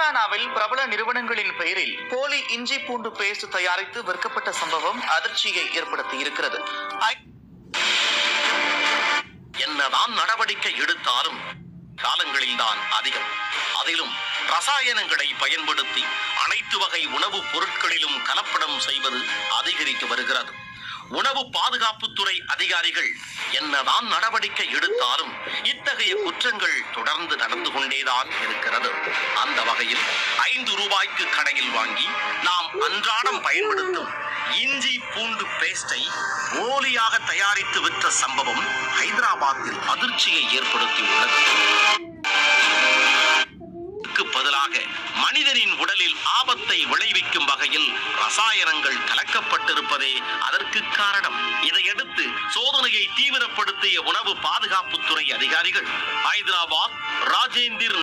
தெலுங்கானாவில் பிரபல நிறுவனங்களின் பெயரில் போலி இஞ்சி பூண்டு பேஸ்ட் தயாரித்து விற்கப்பட்ட சம்பவம் அதிர்ச்சியை ஏற்படுத்தியிருக்கிறது. என்னதான் நடவடிக்கை எடுத்தாலும் காலங்களில்தான் அதிகம். அதிலும் ரசாயனங்களை பயன்படுத்தி அனைத்து வகை உணவுப் பொருட்களிலும் கலப்படம் செய்வது அதிகரித்து வருகிறது. உணவு பாதுகாப்புத்துறை அதிகாரிகள் என்னதான் நடவடிக்கை எடுத்தாலும் இத்தகைய குற்றங்கள் தொடர்ந்து நடந்து கொண்டேதான் இருக்கிறது. அந்த வகையில் 5 ரூபாய்க்கு கடையில் வாங்கி நாம் அன்றாடம் பயன்படுத்தும் இஞ்சி பூண்டு பேஸ்டை போலியாக தயாரித்து விற்ற சம்பவம் ஹைதராபாத்தில் அதிர்ச்சியை ஏற்படுத்தியுள்ளது. பதிலாக மனிதனின் உடலில் ஆபத்தை விளைவிக்கும் வகையில் ரசாயனங்கள் கலக்கப்பட்டிருப்பதே அதற்கு காரணம். இதையடுத்து சோதனையை தீவிரப்படுத்திய உணவு பாதுகாப்புத்துறை அதிகாரிகள் ஹைதராபாத் ராஜேந்திர